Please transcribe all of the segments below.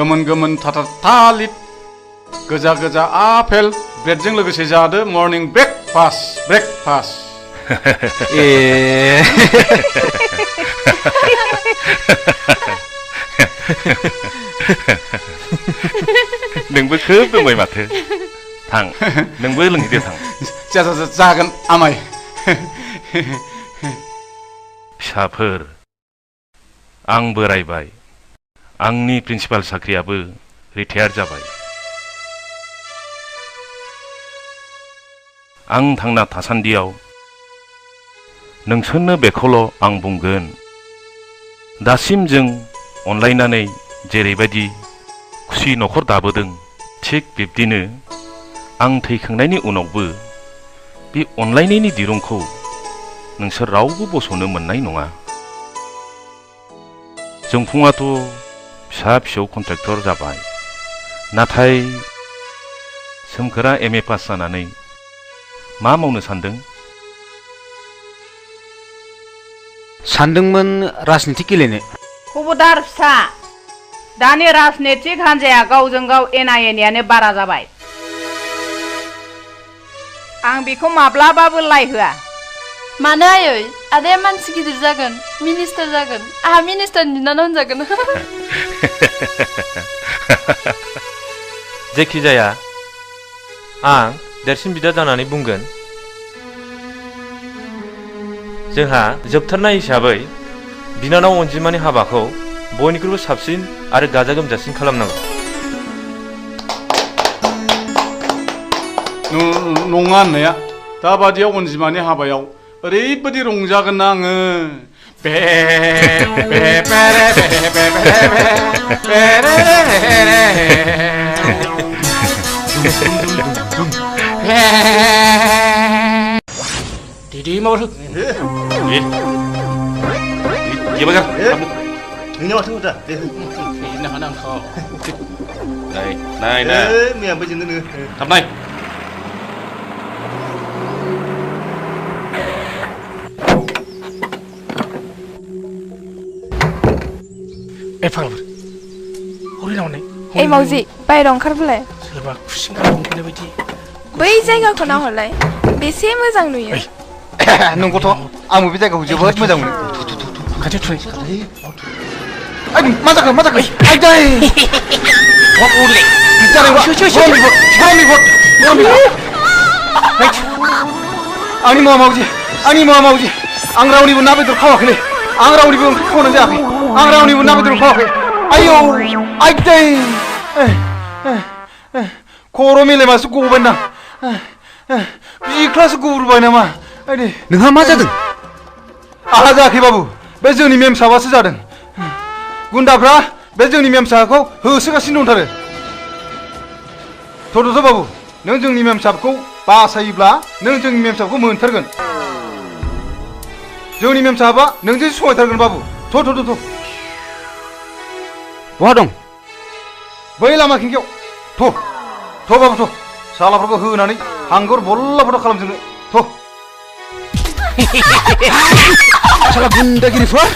गोमोन गोमोन थालिर गोजा गोजा आपेल ब्रेडजों लोगोसे जादो मर्निं ब्रेकफास्ट नोंबो खोब दंबाय माथो थां नोंबो लोंहैदो थां जागोन आमाय फिसाफोर आं बोरायबाय आंनि प्रिन्सिपाल साख्रियाबो रिटायार जाबाय आं थांना थासान्दियाव नोंसोरनो बेखौल' आं बुंगोन दासिम जों अनलायनानै जेरैबायदि खुसि न'खर दाबोदों थिग बिब्दिनो आं थैखांनायनि उनावबो बे अनलायनायनि दिरुंखौ नोंसोर रावबो बस'नो मोननाय नङा जोंफुङाथ' फिसा फिसौ कन्ट्रेक्टर जाबाय नाथाय सोमखोरा एम ए पास जानानै मा मावनो सानदों सानदोंमोन राजनिति गेलेनो खबरदार फिसा दानि राजनितिक हान्जाया गावजों गाव एना एनियानो बारा जाबाय आं बेखौ माब्लाबाबो लाइ होआ मानो आयै आदाया मानसि गिदिर जागोन मिनिस्टार जागोन आहा मिनिस्टारनि बिनानाव होनजागोन जेखि जाया आं देरसिन बिदा जानानै बुंगोन जोंहा जोबथारनाय हिसाबै बिनानाव अनजिमानि हाबाखौ बयनिख्रुइबो साबसिन आरो गाजा गोमजासिन खालामनांगौ नङा होननाया दाबादियाव अनजिमानि हाबायाव ओरैबायदि रंजागोन ना आङो Didi mau tuh. Gimana? Ini masuk udah. Ini mana kau? Này nè. Mẹ bây giờ nữa. Thầm này. Falbur. Hori naon nih? Mauzi, बायराव ओंखारबोलाय सोरबा खुसिं खालामनाय बायदि बै जायगाखौ नाहरलाय बेसे मोजां नुयो नंगौथ' आंबो बे जायगाखौ जोबोद मोजां मोनो खाथियाव थुनाय मा जाखो आइ दै आंनि मुवा मावजि आं रावनिबो ना बेदर खावाखैलै आं रावनिबो ओंख्रि खावनाय जायाखै आं रावनिबो ना बेदर खावाखै आयौ आइ दै खर' मेलेमासो गबायदां बिख्लासो गुब्रुबाय नामा नोंहा मा जादों आंहा जायाखै बाबु बे जोंनि मेमसाबासो जादों गुन्दाफ्रा बे जोंनि मेमसाखौ होसोगासिनो दंथारो थ'थ' बाबु नों जोंनि मेमसाखौ बासायोब्ला नों जोंनि मेमसाखौ मोनथारगोन जोंनि मेमसाबा नोंजों समायथारगोन बाबु थ' बहा दं बै लामा खिंखियाव थ' बाबु थ' सालाफोरखौ होनानै हांगर बल्ला बल्ला खालामजोबनो थ' साला गुन्दागिरिफोर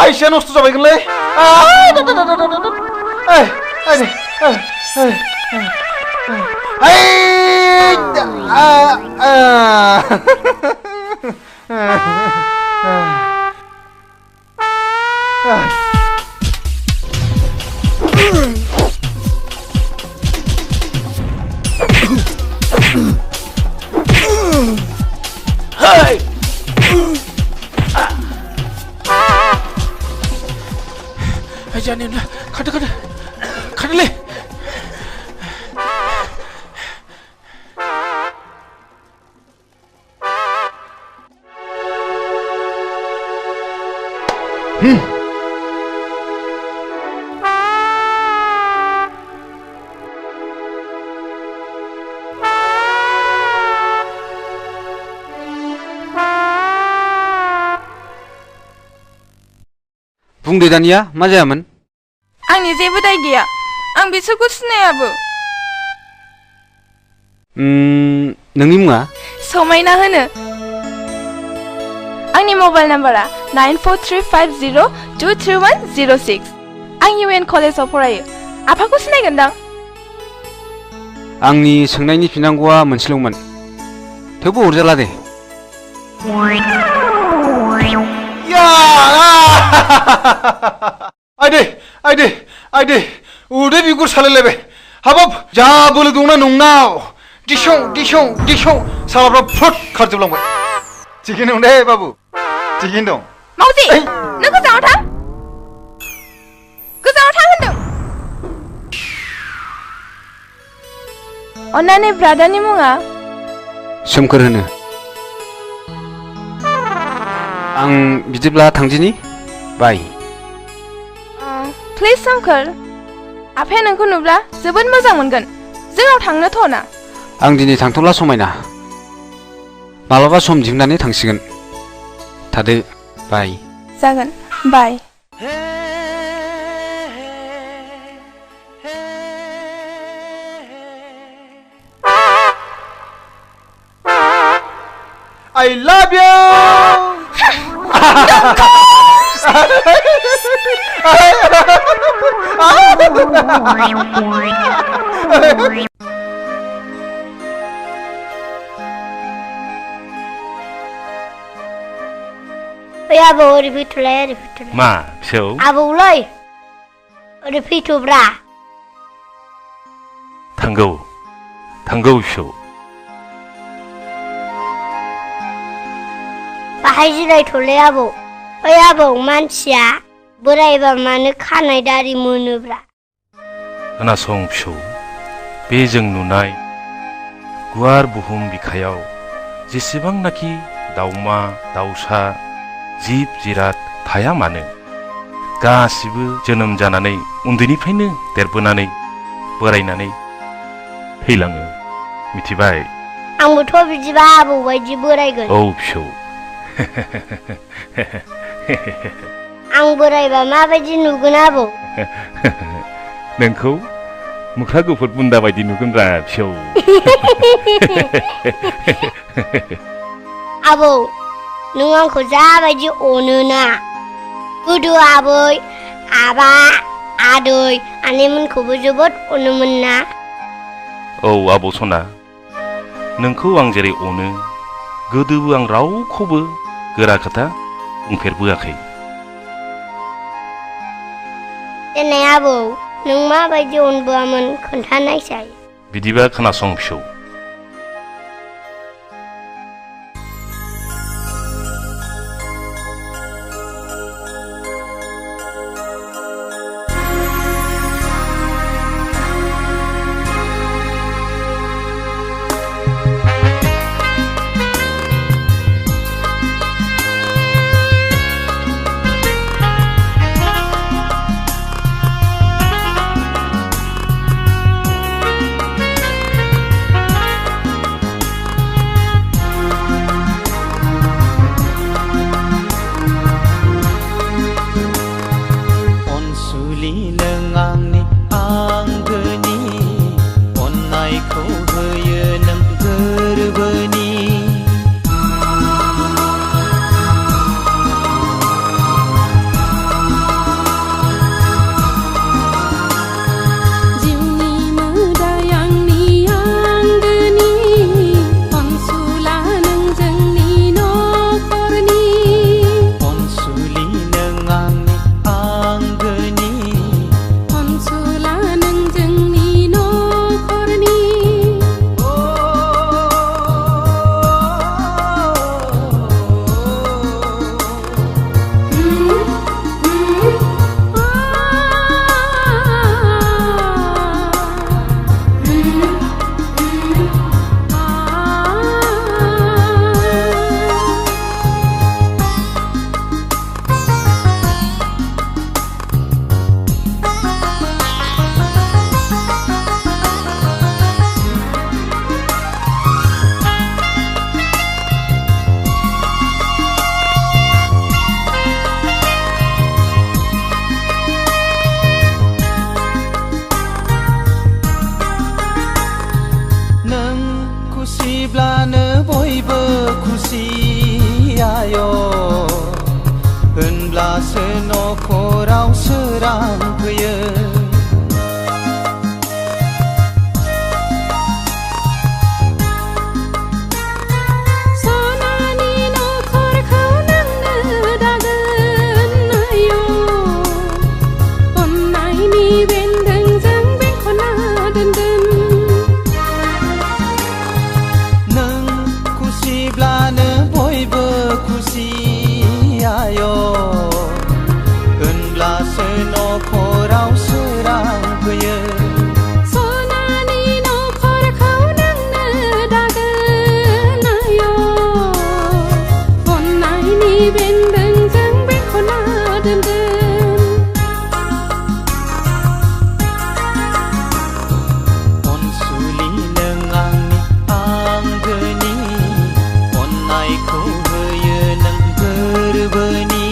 आइसिया नस्थ' जाबायगोनलै जाने ना खाट ले बुंदो दानिया मा जायामोन आंनि जेबो दाय गैया आं बिसोरखौ सिनायाबो नोंनि मुङा समायना होनो आंनि मबाइल नाम्बारा 9435023106 आं UN कलेजाव फरायो आफाखौ सिनायगोनदां आंनि सोंनायनि फिनांगौआ मोनसेल'मोन थेवबो अरजाला दे आइदे उदै बिगुर सालायलायबाय हाबाब जा बोलो दंना नोंनाव दिसं सालाफ्रा फुट खारजोबलांबाय थिगैनो दं दे बाबु थिगैनो दं मावजि नों गोजानाव थां होनदों अन्नानै ब्रादारनि मुङा सोमखोर होनो आं बिदिब्ला थांदिनि बाय प्लिज सोमखोर आफाया नोंखौ नुब्ला जोबोद मोजां मोनगोन जोंनाव थांनो थ'ना आं दिनै थांथ'ला समायना मालाबा सम दिहुननानै थांसिगोन थादो बाय जागोन बाय I love you आबौ ओरै फैथ'लाय मा फिसौ आबौलै ओरै फैथ'ब्रा थांगौ फिसौ बाहाय जिरायथ'लै आबौ ओइ आबौ मानसिया बोरायबा मानो खानाय दारि मोनोब्रा खोनासं फिसौ बे जों नुनाय गुवार बुहुम बिखायाव जेसेबांनाखि दाउमा दाउसा जिब जिराद थाया मानो गासिबो जोनोम जानानै उन्दैनिफ्रायनो देरबोनानै बोरायनानै थैलाङो मिथिबाय आंबोथ' बिदिबा आबौ बायदि बोरायगोन औ फिसौ आं बोरायबा माबायदि नुगोन आबौ नोंखौ मुखा गुफुर बुन्दा बायदि नुगोनब्रा फिसौ आबौ नों आंखौ जाबायदि अनोना गोदो आबै आबा आदै आनैमोनखौबो जोबोद अनोमोन ना औ आबौ सना नोंखौ आं जेरै अनो गोदोबो आं रावखौबो गोरा खोथा बुंफेरबोआखै देनाय आबौ नों माबायदि अनबोआमोन खोन्थानायसाय बिदिबा खोनासं फिसौ खुसियायो होनब्लासो नखराव सोरां फैयो होनब्लासो नखराव सोरां फैयो सनानि नखरखौ नोंनो दागोन आयो अननायनि बेन्दोंजों बेंखना दोनगोन अनसुलि नों आंनि आंगोनि अननायखौ होयो नों गोरबोनि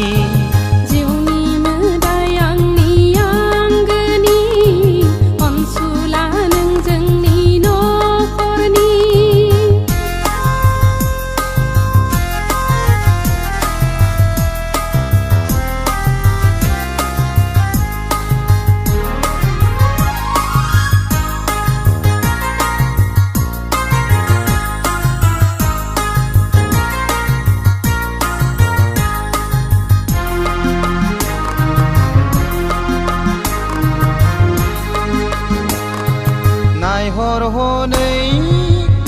नायहर हनै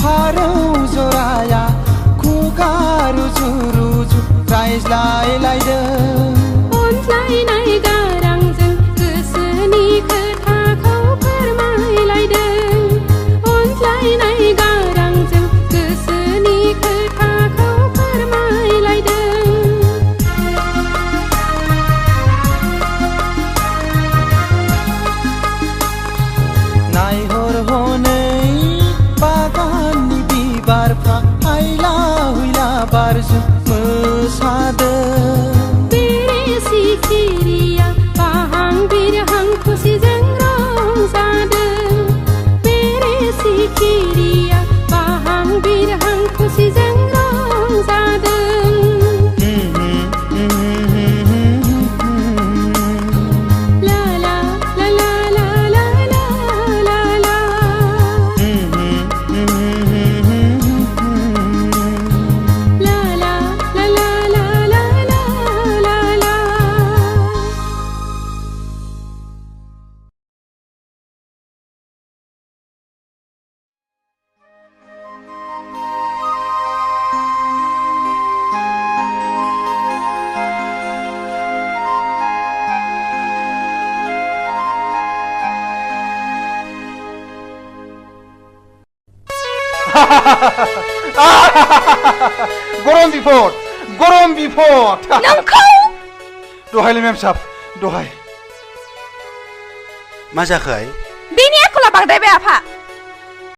फारौ जराया खुगा रुजु रुजु रायज्लायलायदों अनज्लायनाय गारांजों गोसोनि खोथाखौ फोरमायलायदों अनज्लायनाय गारांजों गोसोनि खोथाखौ फोरमायलायदों नायहर हनै बागाननि बिबारफ्रा हायला हुइला बारजों मोसादों बेरे सिखिरिया बाहां बिरहां खुसिजों रंजादों बेरे सिखिरिया बाहां बिरहां खुसिजों रंजादों ला ला ला ला ला ला ला ला ला ला ला ला ला ला ला ला गरम बिफद नोंखौ दहायलै मेम साहब दहाय मा जाखो आइ बेनि आखला बांद्रायबाय आफा